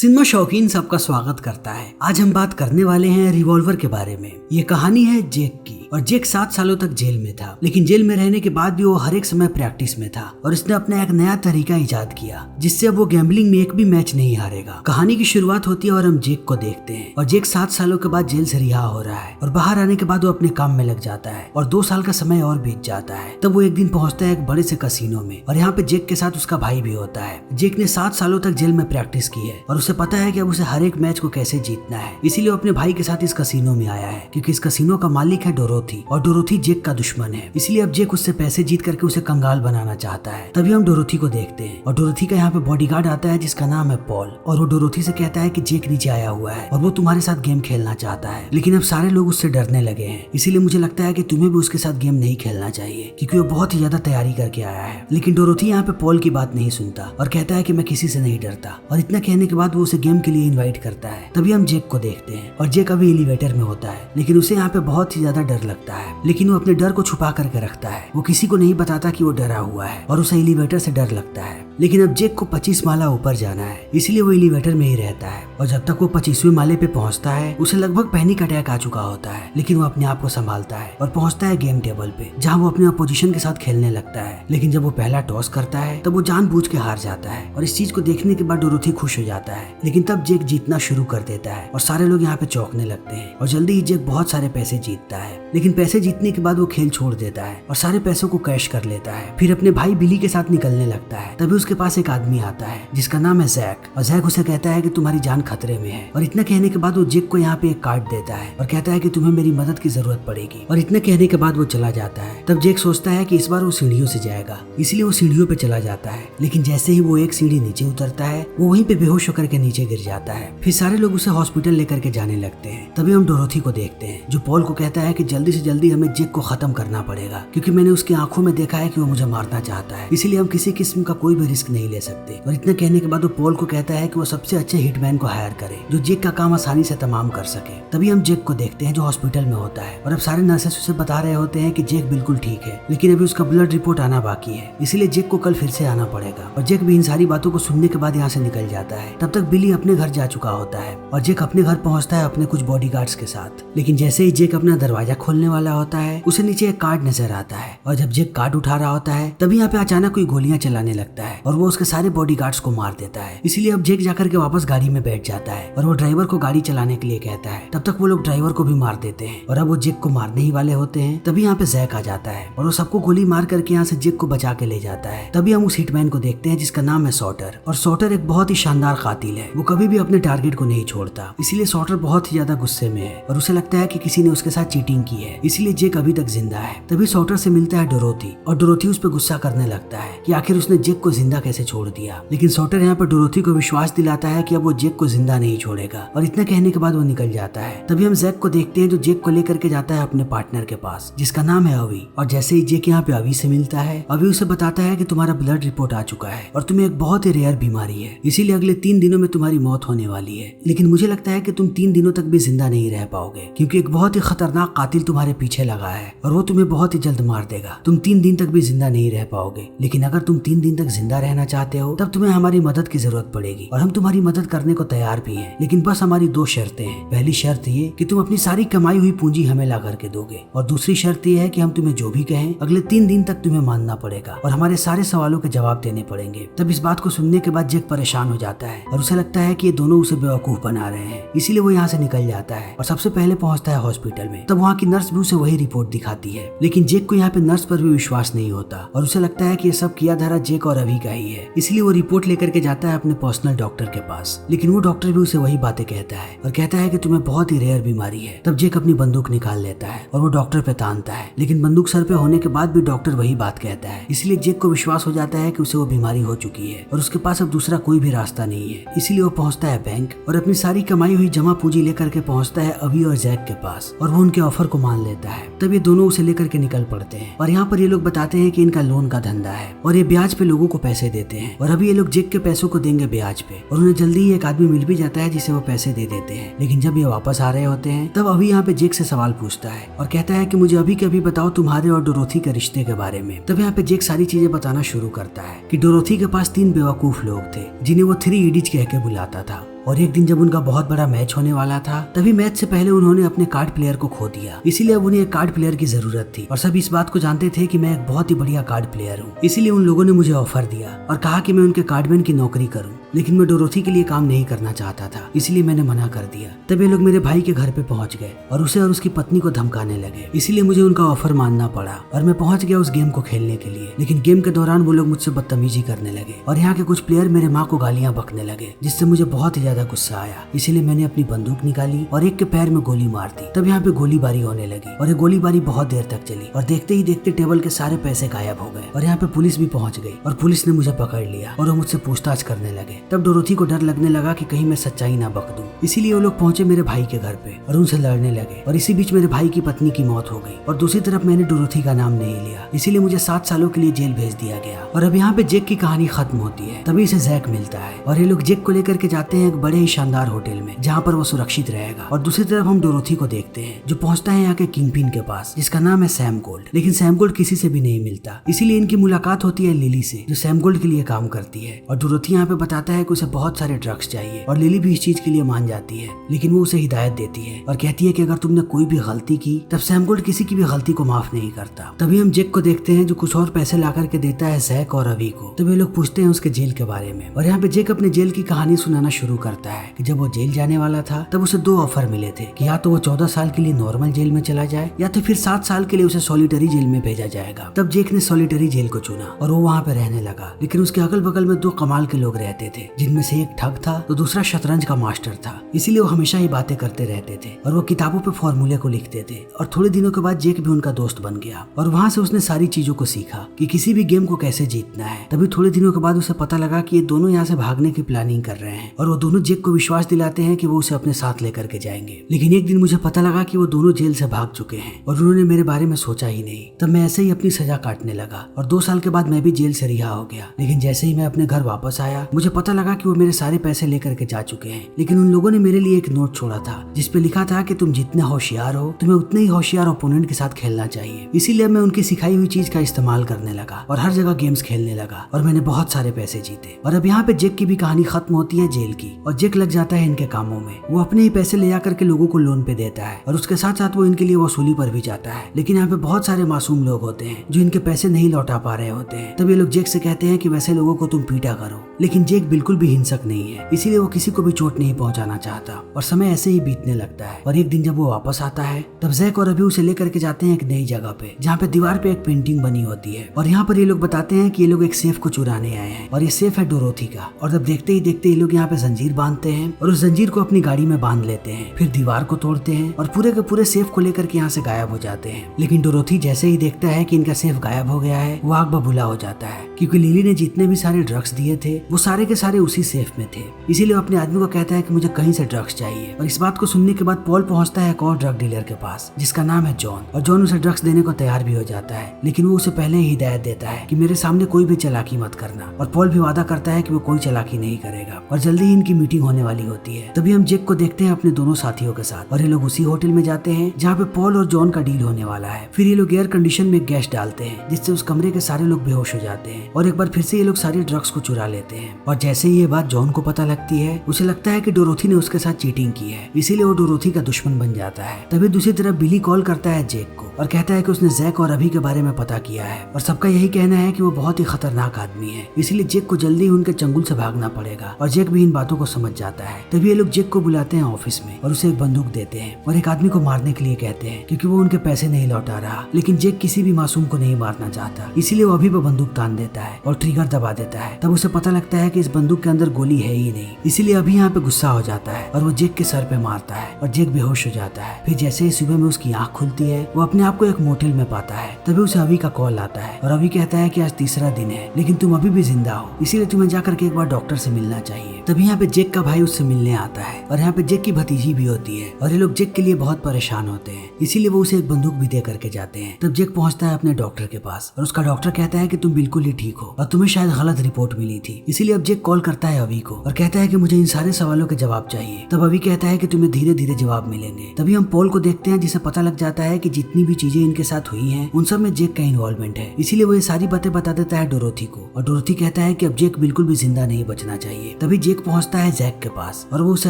Cinema शौकीन सबका स्वागत करता है। आज हम बात करने वाले हैं रिवॉल्वर के बारे में। ये कहानी है जेक की। और जेक 7 सालों तक जेल में था, लेकिन जेल में रहने के बाद भी वो हर एक समय प्रैक्टिस में था और इसने अपना एक नया तरीका इजाद किया जिससे अब वो गैम्बलिंग में एक भी मैच नहीं हारेगा। कहानी की शुरुआत होती है और हम जेक को देखते हैं और जेक 7 सालों के बाद जेल से रिहा हो रहा है और बाहर आने के बाद वो अपने काम में लग जाता है और 2 साल का समय और बीत जाता है। तब वो एक दिन पहुंचता है एक बड़े से कसीनो में और यहाँ पे जेक के साथ उसका भाई भी होता है। जेक ने 7 सालों तक जेल में प्रैक्टिस की है और उसे पता है कि अब उसे हर एक मैच को कैसे जीतना है, इसीलिए वो अपने भाई के साथ इस कसीनो में आया है क्योंकि इस कसीनो का मालिक है डोरोथी और डोरोथी जेक का दुश्मन है। इसलिए अब जेक उससे पैसे जीत करके उसे कंगाल बनाना चाहता है। तभी हम डोरोथी को देखते हैं और डोरोथी का यहाँ पे बॉडीगार्ड आता है जिसका नाम है पॉल और वो डोरोथी से कहता है कि जेक नीचे आया हुआ है और वो तुम्हारे साथ गेम खेलना चाहता है, लेकिन अब सारे लोग उससे डरने लगे हैं, इसीलिए मुझे लगता है कि तुम्हें भी उसके साथ गेम नहीं खेलना चाहिए क्योंकि वो बहुत ही ज्यादा तैयारी करके आया है। लेकिन डोरोथी यहाँ पे पॉल की बात नहीं सुनता और कहता है कि मैं किसी से नहीं डरता और इतना कहने के बाद वो उसे गेम के लिए इन्वाइट करता है। तभी हम जेक को देखते हैं और जेक अभी एलिवेटर में होता है, लेकिन उसे यहाँ पे बहुत ही ज्यादा डर लगता है, लेकिन वो अपने डर को छुपा करके रखता है। वो किसी को नहीं बताता कि वो डरा हुआ है और उसे एलिवेटर से डर लगता है। लेकिन अब जेक को 25 माला ऊपर जाना है, इसलिए वो एलिवेटर में ही रहता है और जब तक वो 25वें माले पे पहुंचता है उसे लगभग पैनिक अटैक आ चुका होता है, लेकिन वो अपने आप को संभालता है और पहुंचता है गेम टेबल पे जहाँ वो अपने अपोजिशन के साथ खेलने लगता है। लेकिन जब वो पहला टॉस करता है तब वो जानबूझ के हार जाता है और इस चीज को देखने के बाद डोरोथी खुश हो जाता है। लेकिन तब जेक जीतना शुरू कर देता है और सारे लोग यहाँ पे चौंकने लगते हैं और जल्दी ही जेक बहुत सारे पैसे जीतता है। लेकिन पैसे जीतने के बाद वो खेल छोड़ देता है और सारे पैसों को कैश कर लेता है। फिर अपने भाई बिली के साथ निकलने लगता है। तभी उसके पास एक आदमी आता है जिसका नाम है जैक और जैक उसे कहता है कि तुम्हारी जान खतरे में है और इतना कहने के बाद वो जेक को यहाँ पे एक कार्ड देता है और कहता है कि तुम्हें मेरी मदद की जरूरत पड़ेगी और इतना कहने के बाद वो चला जाता है। तब जेक सोचता है कि इस बार वो सीढ़ियों से जाएगा, इसलिए वो सीढ़ियों पे चला जाता है, लेकिन जैसे ही वो एक सीढ़ी नीचे उतरता है वो वहीं पे बेहोश होकर के नीचे गिर जाता है। फिर सारे लोग उसे हॉस्पिटल लेकर के जाने लगते हैं। तभी हम डोरोथी को देखते हैं जो पॉल को कहता है कि जल्दी से जल्दी हमें जेक को खत्म करना पड़ेगा क्योंकि मैंने उसकी आंखों में देखा है कि वो मुझे मारना चाहता है, इसीलिए हम किसी किस्म का कोई भी रिस्क नहीं ले सकते। और इतना कहने के बाद वो पॉल को कहता है कि वो सबसे अच्छे हिटमैन को हायर करे जो जेक का काम आसानी से तमाम कर सके। तभी हम जेक को देखते हैं जो हॉस्पिटल में होता है और अब सारे नर्सेस उसे बता रहे होते हैं कि जेक बिल्कुल ठीक है, लेकिन अभी उसका ब्लड रिपोर्ट आना बाकी है, इसीलिए जेक को कल फिर से आना पड़ेगा। और जेक भी इन सारी बातों को सुनने के बाद यहाँ से निकल जाता है। तब तक बिली अपने घर जा चुका होता है और जेक अपने घर पहुंचता है अपने कुछ बॉडीगार्ड्स के साथ। लेकिन जैसे ही जेक अपना दरवाजा खोलने वाला होता है उसे नीचे एक कार्ड नजर आता है और जब जेक कार्ड उठा रहा होता है तभी यहाँ पे अचानक कोई गोलियां चलाने लगता है और वो उसके सारे बॉडीगार्ड्स को मार देता है। इसीलिए अब जेक जाकर के वापस गाड़ी में बैठ जाता है और वो ड्राइवर को गाड़ी चलाने के लिए कहता है। तब तक वो लोग ड्राइवर को भी मार देते हैं और अब वो जेक को मारने ही वाले होते हैं। तभी यहाँ पे जैक आ जाता है और वो सबको गोली मार करके यहाँ से जेक को बचा के ले जाता है। तभी हम उस हिटमैन को देखते हैं जिसका नाम है सॉटर और सॉटर एक बहुत ही शानदार कातिल है। वो कभी भी अपने टारगेट को नहीं छोड़ता, इसीलिए सॉटर बहुत ही ज्यादा गुस्से में है और उसे लगता है कि किसी ने उसके साथ चीटिंग की है, इसीलिए जेक अभी तक जिंदा है। तभी सॉटर से मिलता है डोरोथी और डोरोथी उस पर गुस्सा करने लगता है कि आखिर उसने जेक को जिंदा कैसे छोड़ दिया। लेकिन सॉटर यहाँ पर डोरोथी को विश्वास दिलाता है कि अब वो जेक को जिंदा नहीं छोड़ेगा और इतना कहने के बाद वो निकल जाता है। तभी हम जैक को देखते हैं जो जेक को लेकर के जाता है अपने पार्टनर के पास जिसका नाम है अवी। और जैसे ही जेक यहाँ पे अवी से मिलता है, अवी उसे बताता है कि तुम्हारा ब्लड रिपोर्ट आ चुका है और तुम्हें एक बहुत ही रेयर बीमारी है, इसीलिए अगले 3 दिनों में तुम्हारी मौत होने वाली है। लेकिन मुझे लगता है कि तुम 3 दिनों तक भी जिंदा नहीं रह पाओगे क्योंकि एक बहुत ही खतरनाक कातिल तुम्हारे पीछे लगा है और वो तुम्हें बहुत ही जल्द मार देगा। तुम 3 दिन तक भी जिंदा नहीं रह पाओगे, लेकिन अगर तुम 3 दिन तक जिंदा रहना चाहते हो तब तुम्हें हमारी मदद की जरूरत पड़ेगी और हम तुम्हारी मदद करने को तैयार भी हैं, लेकिन बस हमारी 2 शर्तें हैं। पहली शर्त ये कि तुम अपनी सारी कमाई हुई पूंजी हमें ला करके दोगे और दूसरी शर्त ये है कि हम तुम्हें जो भी कहें अगले 3 दिन तक तुम्हें मानना पड़ेगा और हमारे सारे सवालों के जवाब देने पड़ेंगे। तब इस बात को सुनने के बाद जेक परेशान हो जाता है और उसे लगता है कि ये दोनों उसे बेवकूफ बना रहे हैं, इसीलिए वो यहाँ से निकल जाता है और सबसे पहले पहुंचता है हॉस्पिटल में। तब वहाँ की नर्स भी उसे वही रिपोर्ट दिखाती है, लेकिन जेक को यहाँ पे नर्स पर भी विश्वास नहीं होता और उसे लगता है कि ये सब किया धरा जेक और अभी का ही है, इसलिए वो रिपोर्ट लेकर के जाता है अपने पर्सनल डॉक्टर के पास। लेकिन वो डॉक्टर भी उसे वही बातें कहता है और कहता है कि तुम्हें बहुत ही रेयर बीमारी है। तब जेक अपनी बंदूक निकाल लेता है और वो डॉक्टर पे तानता है, लेकिन बंदूक सर पे होने के बाद भी डॉक्टर वही बात कहता है, इसलिए जेक को विश्वास हो जाता है कि उसे वो बीमारी हो चुकी है और उसके पास अब दूसरा कोई भी रास्ता नहीं है। इसीलिए वो पहुंचता है बैंक और अपनी सारी कमाई हुई जमा पूंजी लेकर के पहुंचता है अभी और जैक के पास और वो उनके ऑफर को मान लेता है। तब ये दोनों उसे लेकर के निकल पड़ते हैं और यहाँ पर ये लोग बताते हैं कि इनका लोन का धंधा है और ये ब्याज पे लोगों को पैसे देते हैं और अभी ये लोग जेक के पैसों को देंगे ब्याज पे और उन्हें जल्दी ही एक आदमी मिल भी जाता है जिसे वो पैसे दे देते हैं। लेकिन जब ये वापस आ रहे होते हैं तब अभी यहाँ पे जेक से सवाल पूछता है और कहता है कि मुझे अभी के अभी बताओ तुम्हारे और डोरोथी के रिश्ते के बारे में। तब यहाँ पे जेक सारी चीजें बताना शुरू करता है कि डोरोथी के पास 3 बेवकूफ लोग थे जिन्हें वो 3 इडियट्स कह के बुलाता था और एक दिन जब उनका बहुत बड़ा मैच होने वाला था, तभी मैच से पहले उन्होंने अपने कार्ड प्लेयर को खो दिया। इसीलिए अब उन्हें एक कार्ड प्लेयर की जरूरत थी और सब इस बात को जानते थे कि मैं एक बहुत ही बढ़िया कार्ड प्लेयर हूँ। इसीलिए उन लोगों ने मुझे ऑफर दिया और कहा कि मैं उनके कार्डमैन की नौकरी करूँ, लेकिन मैं डोरोथी के लिए काम नहीं करना चाहता था, इसलिए मैंने मना कर दिया। तब ये लोग मेरे भाई के घर पे पहुंच गए और उसे और उसकी पत्नी को धमकाने लगे। इसीलिए मुझे उनका ऑफर मानना पड़ा और मैं पहुंच गया उस गेम को खेलने के लिए। लेकिन गेम के दौरान वो लोग मुझसे बदतमीजी करने लगे और यहाँ के कुछ प्लेयर मेरे माँ को गालियां बकने लगे, जिससे मुझे बहुत ही ज्यादा गुस्सा आया। इसीलिए मैंने अपनी बंदूक निकाली और एक के पैर में गोली मार दी। तब यहाँ पे गोलीबारी होने लगी और ये गोलीबारी बहुत देर तक चली और देखते ही देखते टेबल के सारे पैसे गायब हो गए और यहाँ पे पुलिस भी पहुंच गई और पुलिस ने मुझे पकड़ लिया और वो मुझसे पूछताछ करने लगे। तब डोरोथी को डर लगने लगा कि कहीं मैं सच्चाई ना बक दूं, इसीलिए वो लोग पहुंचे मेरे भाई के घर पे और उनसे लड़ने लगे और इसी बीच मेरे भाई की पत्नी की मौत हो गई। और दूसरी तरफ मैंने डोरोथी का नाम नहीं लिया, इसीलिए मुझे 7 सालों के लिए जेल भेज दिया गया। और अब यहाँ पे जेक की कहानी खत्म होती है। तभी इसे जैक मिलता है और ये लोग जेक को लेकर के जाते हैं एक बड़े ही शानदार होटल में, जहाँ पर वो सुरक्षित रहेगा। और दूसरी तरफ हम डोरोथी को देखते हैं जो पहुंचता है यहाँ के किंगपिन के पास, जिसका नाम है सैम गोल्ड। लेकिन सैम गोल्ड किसी से भी नहीं मिलता, इसीलिए इनकी मुलाकात होती है लिली से, जो सैम गोल्ड के लिए काम करती है। और डोरोथी यहाँ पे बताता है कि उसे बहुत सारे ड्रग्स चाहिए और लिली भी इस चीज के लिए मान जाती है, लेकिन वो उसे हिदायत देती है और कहती है कि अगर तुमने कोई भी गलती की तब सैम गोल्ड किसी की भी गलती को माफ नहीं करता। तभी हम जेक को देखते हैं जो कुछ और पैसे ला करके देता है जैक और अवी को। तो वे लोग पूछते हैं उसके जेल के बारे में और यहाँ पे जेक अपने जेल की कहानी सुनाना शुरू करता है कि जब वो जेल जाने वाला था तब उसे 2 ऑफर मिले थे कि या तो वो 14 साल के लिए नॉर्मल जेल में चला जाए या तो फिर 7 साल के लिए उसे सॉलिटरी जेल में भेजा जाएगा। तब जेक ने सॉलिटरी जेल को चुना और वो वहाँ पे रहने लगा। लेकिन उसके अगल बगल में 2 कमाल के लोग रहते थे, जिनमें से एक ठग था तो दूसरा शतरंज का मास्टर था। इसीलिए वो हमेशा ही बातें करते रहते थे और वो किताबों पे फॉर्मूले को लिखते थे। और थोड़े दिनों के बाद जेक भी उनका दोस्त बन गया और वहाँ से उसने सारी चीजों को सीखा कि किसी भी गेम को कैसे जीतना है। तभी थोड़े दिनों के बाद उसे पता लगा कि ये दोनों यहाँ से भागने की प्लानिंग कर रहे हैं और वो दोनों जेक को विश्वास दिलाते हैं कि वो उसे अपने साथ लेकर के जाएंगे। लेकिन एक दिन मुझे पता लगा कि वो दोनों जेल से भाग चुके हैं और उन्होंने मेरे बारे में सोचा ही नहीं। तब मैं ऐसे ही अपनी सजा काटने लगा और 2 साल के बाद मैं भी जेल से रिहा हो गया। लेकिन जैसे ही मैं अपने घर वापस आया मुझे पता लगा कि वो मेरे सारे पैसे लेकर के जा चुके हैं। लेकिन उन लोगों ने मेरे लिए एक नोट छोड़ा था जिसपे लिखा था कि तुम जितने होशियार हो तुम्हें उतने ही होशियार ओपोनेंट के साथ खेलना चाहिए। इसीलिए मैं उनकी सिखाई हुई चीज का इस्तेमाल करने लगा और हर जगह गेम्स खेलने लगा और मैंने बहुत सारे पैसे जीते। और अब यहाँ पे जेक की भी कहानी खत्म होती है जेल की और जेक लग जाता है इनके कामों में। वो अपने ही पैसे ले जाकर के लोगों को लोन पे देता है और उसके साथ साथ वो इनके लिए वसूली पर भी जाता है। लेकिन यहाँ पे बहुत सारे मासूम लोग होते हैं जो इनके पैसे नहीं लौटा पा रहे होते हैं। तब ये लोग जेक से कहते हैं कि वैसे लोगों को तुम पीटा करो। लेकिन जेक बिल्कुल भी हिंसक नहीं है, इसीलिए वो किसी को भी चोट नहीं पहुंचाना चाहता और समय ऐसे ही बीतने लगता है। और एक दिन जब वो वापस आता है तब जैक और अभी उसे लेकर के जाते हैं एक नई जगह पे, जहाँ पे दीवार पे एक पेंटिंग बनी होती है और यहाँ पर ये लोग बताते हैं कि ये लोग एक सेफ को चुराने आए हैं और ये सेफ है डोरोथी का। और तब देखते ही देखते ये लोग यहाँ पे जंजीर बांधते हैं और उस जंजीर को अपनी गाड़ी में बांध लेते हैं, फिर दीवार को तोड़ते हैं और पूरे के पूरे सेफ को लेकर के यहाँ से गायब हो जाते हैं। लेकिन डोरोथी जैसे ही देखता है कि इनका सेफ गायब हो गया है वो आग बबूला हो जाता है, क्योंकि लिली ने जितने भी सारे ड्रग्स दिए थे वो सारे के सारे उसी सेफ में थे। इसीलिए वो अपने आदमी को कहता है कि मुझे कहीं से ड्रग्स चाहिए। और इस बात को सुनने के बाद पॉल पहुंचता है एक और ड्रग डीलर के पास जिसका नाम है जॉन। और जॉन उसे ड्रग्स देने को तैयार भी हो जाता है, लेकिन वो उसे पहले ही हिदायत देता है कि मेरे सामने कोई भी चालाकी मत करना। और पॉल भी वादा करता है कि वो कोई चालाकी नहीं करेगा और जल्दी ही इनकी मीटिंग होने वाली होती है। तभी हम जेक को देखते हैं अपने दोनों साथियों के साथ और ये लोग उसी होटल में जाते हैं जहाँ पे पॉल और जॉन का डील होने वाला है। फिर ये लोग एयर कंडीशन में गैस डालते हैं जिससे उस कमरे के सारे लोग बेहोश हो जाते हैं और एक बार फिर से ये लोग सारे ड्रग्स को चुरा लेते हैं। और जैसे ही ये बात जॉन को पता लगती है उसे लगता है कि डोरोथी ने उसके साथ चीटिंग की है, इसीलिए वो डोरोथी का दुश्मन बन जाता है। तभी दूसरी तरफ बिली कॉल करता है जेक को और कहता है कि उसने जैक और अभी के बारे में पता किया है और सबका यही कहना है कि वो बहुत ही खतरनाक आदमी है, इसीलिए जेक को जल्दी उनके चंगुल से भागना पड़ेगा। और जेक भी इन बातों को समझ जाता है। तभी ये लोग जेक को बुलाते हैं ऑफिस में और उसे एक बंदूक देते हैं और एक आदमी को मारने के लिए कहते हैं क्योंकि वो उनके पैसे नहीं लौटा रहा। लेकिन जेक किसी भी मासूम को नहीं मारना चाहता, इसीलिए वो अभी पे बंदूक तान देता है और ट्रिगर दबा देता है। तब उसे पता लगता है कि इस बंदूक के अंदर गोली है ही नहीं, इसीलिए अभी यहाँ पे गुस्सा हो जाता है और वो जेक के सर पे मारता है और जेक बेहोश हो जाता है। फिर जैसे ही सुबह में उसकी आंख खुलती है वो अपने आप को एक मोटेल में पाता है। तभी उसे अभी का कॉल आता है और अभी कहता है कि आज तीसरा दिन है लेकिन तुम अभी भी जिंदा हो, इसीलिए तुम्हें जाकर के एक बार डॉक्टर से मिलना चाहिए। तभी यहाँ पे जेक का भाई उससे मिलने आता है और यहाँ पे जेक की भतीजी भी होती है और ये लोग जेक के लिए बहुत परेशान होते हैं, इसीलिए वो उसे एक बंदूक भी दे करके जाते हैं। तब जेक पहुंचता है अपने डॉक्टर के पास और उसका डॉक्टर कहता है कि तुम बिल्कुल ही ठीक हो और तुम्हें शायद गलत रिपोर्ट मिली थी। इसीलिए अब जेक कॉल करता है अभी को और कहता है कि मुझे इन सारे सवालों के जवाब चाहिए। तब अभी कहता है कि तुम्हें धीरे धीरे जवाब मिलेंगे। तभी हम पॉल को देखते हैं जिसे पता लग जाता है कि जितनी भी चीजें इनके साथ हुई हैं उन सब में जेक का इन्वॉल्वमेंट है, इसीलिए वो ये सारी बातें बता देता है डोरोथी को। और डोरोथी कहता है कि अब जेक बिल्कुल भी जिंदा नहीं बचना चाहिए। तभी जेक पहुंचता है जैक के पास और वो उसे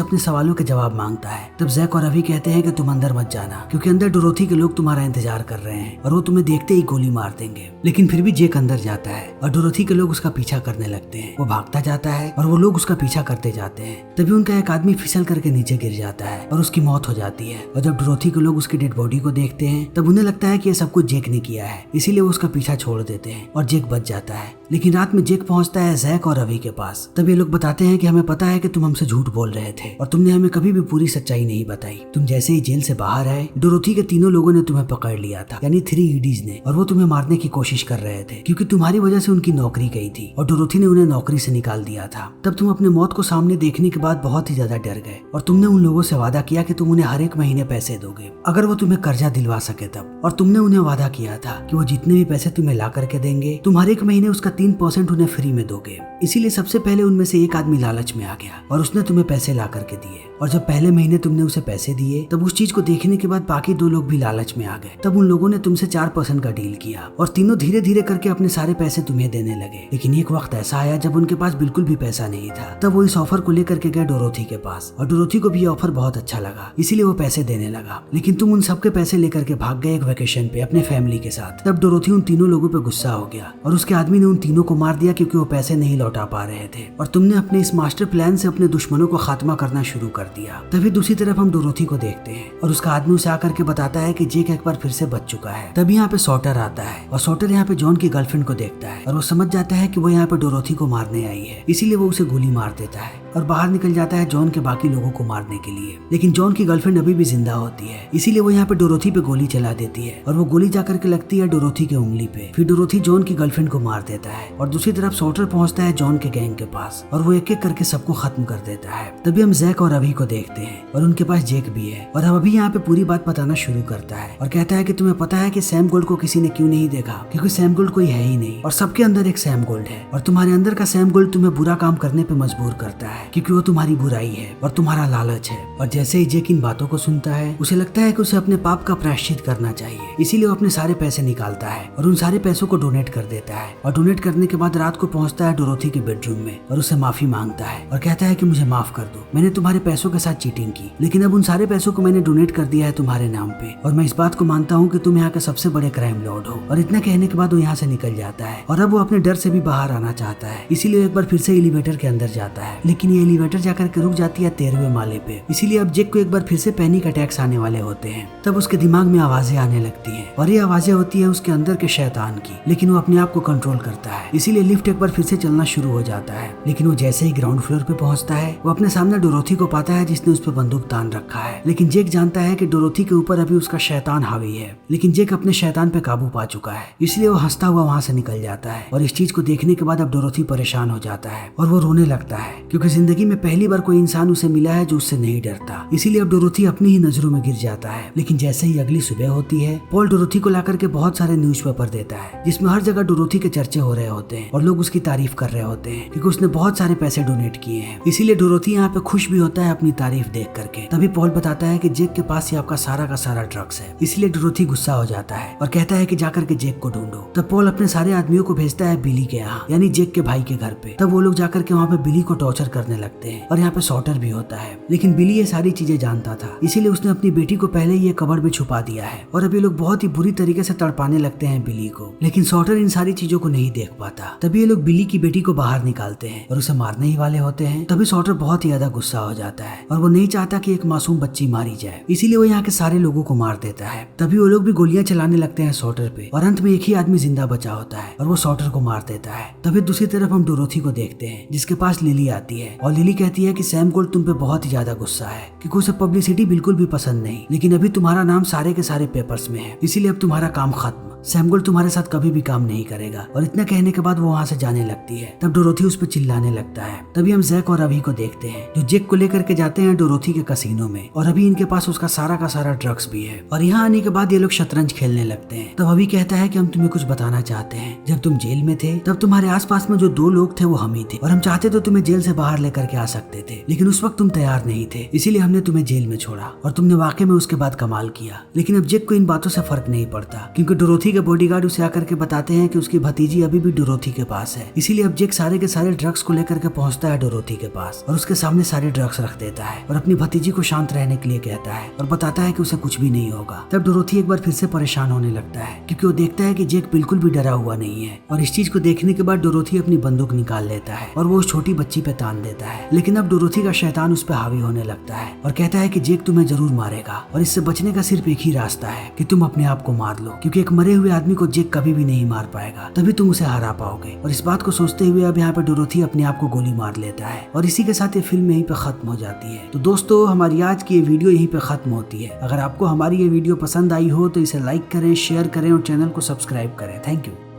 अपने सवालों के जवाब मांगता है। तब जैक और अभी कहते हैं कि तुम अंदर मत जाना क्योंकि अंदर डोरोथी के लोग तुम्हारा इंतजार कर रहे हैं और वो तुम्हें देखते ही गोली मार देंगे। लेकिन फिर भी जेक अंदर जाता है और डोरोथी के लोग उसका पीछा करने लगते हैं। वो भागता जाता है और वो लोग उसका पीछा करते जाते हैं। तभी उनका एक आदमी फिसल करके नीचे गिर जाता है और उसकी मौत हो जाती है। और जब डोरोथी के लोग उसकी डेड बॉडी को देखते हैं तब उन्हें लगता है कि ये सब कुछ जेक ने किया है, इसीलिए वो उसका पीछा छोड़ देते हैं और जेक बच जाता है। लेकिन रात में जेक पहुंचता है जैक और अभी के पास। तब ये लोग बताते हैं कि हमें पता है कि तुम हमसे झूठ बोल रहे थे और तुमने हमें कभी भी पूरी सच्चाई नहीं बताई। तुम जैसे ही जेल से बाहर आए डोरोथी के तीनों लोगों ने तुम्हें पकड़ लिया था, यानी 3 ईडीज ने, और वो तुम्हें मारने की कोशिश कर रहे थे क्योंकि तुम्हारी वजह से उनकी नौकरी गई थी और डोरोथी ने उन्हें नौकरी से निकाल दिया था। तब तुम अपने मौत को सामने देखने के बाद बहुत ही ज्यादा डर गए और तुमने उन लोगों से वादा किया कि तुम उन्हें हर एक महीने पैसे दोगे अगर वो तुम्हें कर्जा दिलवा सके तब। और तुमने उन्हें वादा किया था कि वो जितने भी पैसे तुम्हें ला करके देंगे तुम हर एक महीने उसका 3% उन्हें फ्री में दोगे। इसीलिए सबसे पहले उनमें से एक आदमी लालच में आ गया और उसने तुम्हें पैसे ला करके दिए। और जब पहले महीने तुमने उसे पैसे दिए तब उस चीज को देखने के बाद बाकी 2 लोग भी लालच में आ गए। तब उन लोगों ने तुमसे 4% का डील किया और तीनों धीरे धीरे करके अपने सारे पैसे तुम्हें देने लगे। लेकिन एक वक्त ऐसा आया जब उनके पास बिल्कुल भी पैसा नहीं था। तब वो इस ऑफर को लेकर के गए डोरोथी के पास और डोरोथी को भी ये ऑफर बहुत अच्छा लगा, इसीलिए वो पैसे देने लगा। लेकिन तुम उन सबके पैसे लेकर के भाग गए एक वेकेशन पे अपने फैमिली के साथ। तब डोरोथी उन तीनों लोगों पे गुस्सा हो गया और उसके आदमी ने उन तीनों को मार दिया क्योंकि वो पैसे नहीं लौटा पा रहे थे। और तुमने अपने इस मास्टर प्लान से अपने दुश्मनों को खात्मा करना शुरू कर दिया। तभी दूसरी तरफ हम डोरोथी को देखते हैं और उसका आदमी उसे आकर के बताता है कि जेक एक बार फिर से बच चुका है। तभी यहाँ पे सॉटर आता है और सॉटर यहाँ पे जॉन की गर्लफ्रेंड को देखता है और वो समझ जाता है कि वो यहाँ पे डोरोथी को मारने आई है, इसीलिए वो उसे गोली मार देता है और बाहर निकल जाता है जॉन के बाकी लोगों को मारने के लिए। लेकिन जॉन की गर्लफ्रेंड अभी भी जिंदा होती है, इसीलिए वो यहाँ पे डोरोथी पे गोली चला देती है और वो गोली जाकर के लगती है डोरोथी के उंगली पे। फिर डोरोथी जॉन की गर्लफ्रेंड को मार देता है और दूसरी तरफ सॉटर पहुंचता है जॉन के गैंग के पास और वो एक एक करके सबको खत्म कर देता है। तभी हम जैक और अभी को देखते हैं और उनके पास जेक भी है और अब अभी यहाँ पे पूरी बात बताना शुरू करता है और कहता है कि तुम्हें पता है कि सैम गोल्ड को किसी ने क्यों नहीं देखा, क्योंकि सैम गोल्ड कोई है ही नहीं और सबके अंदर एक सैम गोल्ड है और तुम्हारे अंदर का सैम गोल्ड तुम्हें बुरा काम करने पे मजबूर करता है क्योंकि वो तुम्हारी बुराई है और तुम्हारा लालच है। और जैसे ही जेक इन बातों को सुनता है उसे लगता है कि उसे अपने पाप का प्रायश्चित करना चाहिए, इसीलिए वो अपने सारे पैसे निकालता है और उन सारे पैसों को डोनेट कर देता है। और डोनेट करने के बाद रात को पहुंचता है डोरोथी के बेडरूम में और उसे माफी मांगता है और कहता है कि मुझे माफ कर दो, मैंने तुम्हारे पैसों के साथ चीटिंग की, लेकिन अब उन सारे पैसों को मैंने डोनेट कर दिया है तुम्हारे नाम पे और मैं इस बात को मानता हूँ कि तुम यहाँ के सबसे बड़े क्राइम लॉर्ड हो। और इतना कहने के बाद वो यहाँ से निकल जाता है और अब वो अपने डर से भी बाहर आना चाहता है, इसीलिए एक बार फिर से एलिवेटर के अंदर जाता है। लेकिन ये एलिवेटर जाकर के रुक जाती है 13वें माले पे, इसीलिए अब जेक को एक बार फिर से पैनिक अटैक्स आने वाले होते हैं। तब उसके दिमाग में आवाजें आने लगती हैं और ये आवाजें होती है उसके अंदर के शैतान की, लेकिन वो अपने आप को कंट्रोल करता है, इसीलिए लिफ्ट एक बार फिर से चलना शुरू हो जाता है। लेकिन वो जैसे ही ग्राउंड फ्लोर पे पहुंचता है वो अपने सामने डोरोथी को पाता है जिसने उस पर बंदूक तान रखा है। लेकिन जेक जानता है कि डोरोथी के ऊपर अभी उसका शैतान हावी है, लेकिन जेक अपने शैतान पे काबू पा चुका है, इसलिए वो हंसता हुआ वहाँ से निकल जाता है। और इस चीज को देखने के बाद अब डोरोथी परेशान हो जाता है और वो रोने लगता है क्योंकि जिंदगी में पहली बार कोई इंसान उसे मिला है जो उससे नहीं डरता, इसीलिए अब डोरोथी अपनी ही नजरों में गिर जाता है। लेकिन जैसे ही अगली सुबह होती है पॉल डोरोथी को लाकर के बहुत सारे न्यूज़पेपर देता है जिसमें हर जगह डोरोथी के चर्चे हो रहे होते हैं और लोग उसकी तारीफ कर रहे होते हैं क्योंकि उसने बहुत सारे पैसे डोनेट किए हैं, इसीलिए डोरोथी यहाँ पे खुश भी होता है अपनी तारीफ देख करके। तभी पॉल बताता है कि जेक के पास ही आपका सारा का सारा ड्रग्स है, इसलिए डोरोथी गुस्सा हो जाता है और कहता है कि जाकर के जेक को ढूंढो। तब पॉल अपने सारे आदमियों को भेजता है बिली के यहाँ, यानी जेक के भाई के घर पे। तब वो लोग जाकर के वहाँ पे बिली को टॉर्चर करने लगते हैं और यहाँ पे सॉटर भी होता है। लेकिन बिली ये सारी चीजें जानता था, इसीलिए उसने अपनी बेटी को पहले ही ये कबर्ड में छुपा दिया है और अब ये लोग बहुत ही बुरी तरीके से तड़पाने लगते हैं बिली को। लेकिन सॉटर इन सारी चीजों को नहीं देख पाता। तभी ये लोग बिली की बेटी को बाहर निकालते हैं और उसे मारने ही वाले होते हैं। तभी सॉटर बहुत ही ज्यादा गुस्सा हो जाता है और वो नहीं चाहता कि एक मासूम बच्ची मारी जाए, इसीलिए वो यहाँ के सारे लोगों को मार देता है। तभी वो लोग भी गोलियां चलाने लगते हैं सॉटर पे और अंत में एक ही आदमी जिंदा बचा होता है और वो सॉटर को मार देता है। तभी दूसरी तरफ हम डोरोथी को देखते हैं जिसके पास लिली आती है और लिली कहती है कि सैम गोल्ड तुम पे बहुत ही ज्यादा गुस्सा है क्योंकि उसे पब्लिसिटी बिल्कुल भी पसंद नहीं, लेकिन अभी तुम्हारा नाम सारे के सारे पेपर्स में है, इसीलिए अब तुम्हारा काम खत्म, सैम गोल्ड तुम्हारे साथ कभी भी काम नहीं करेगा। और इतना कहने के बाद वो वहाँ से जाने लगती है। तब डोरोथी उस पर चिल्लाने लगता है। तभी हम जैक और अभी को देखते हैं जो जेक को लेकर के जाते हैं डोरोथी के कसीनो में और अभी इनके पास उसका सारा का सारा ड्रग्स भी है। और यहाँ आने के बाद ये लोग शतरंज खेलने लगते हैं। तब अभी कहता है कि हम तुम्हें कुछ बताना चाहते हैं, जब तुम जेल में थे तब तुम्हारे आसपास में जो 2 लोग थे वो हम ही थे और हम चाहते तो तुम्हें जेल से बाहर लेकर के आ सकते थे, लेकिन उस वक्त तुम तैयार नहीं थे, इसीलिए हमने तुम्हें जेल में छोड़ा और तुमने वाकई में उसके बाद कमाल किया। लेकिन अब जेक को इन बातों से फर्क नहीं पड़ता क्योंकि डोरोथी डोरोथी के बॉडीगार्ड उसे आकर के बताते हैं कि उसकी भतीजी अभी भी डोरोथी के पास है। इसीलिए अब जेक सारे के सारे ड्रग्स को लेकर के पहुंचता है डोरोथी के पास और उसके सामने सारे ड्रग्स रख देता है और अपनी भतीजी को शांत रहने के लिए कहता है और बताता है कि उसे कुछ भी नहीं होगा। तब डोरोथी एक बार फिर से परेशान होने लगता है क्योंकि वो देखता है कि जेक बिल्कुल भी डरा हुआ नहीं है। और इस चीज को देखने के बाद डोरोथी अपनी बंदूक निकाल लेता है और वो उस छोटी बच्ची पे तान देता है। लेकिन अब डोरोथी का शैतान उस पर हावी होने लगता है और कहता है कि जेक तुम्हें जरूर मारेगा और इससे बचने का सिर्फ एक ही रास्ता है कि तुम अपने आप को मार लो, क्योंकि एक मरे हुए आदमी को जेक कभी भी नहीं मार पाएगा, तभी तुम उसे हरा पाओगे। और इस बात को सोचते हुए अब यहाँ पे डोरोथी अपने आप को गोली मार लेता है और इसी के साथ ये फिल्म यहीं पे खत्म हो जाती है। तो दोस्तों, हमारी आज की ये वीडियो यहीं पे खत्म होती है। अगर आपको हमारी ये वीडियो पसंद आई हो तो इसे लाइक करें, शेयर करें और चैनल को सब्सक्राइब करें। Thank you.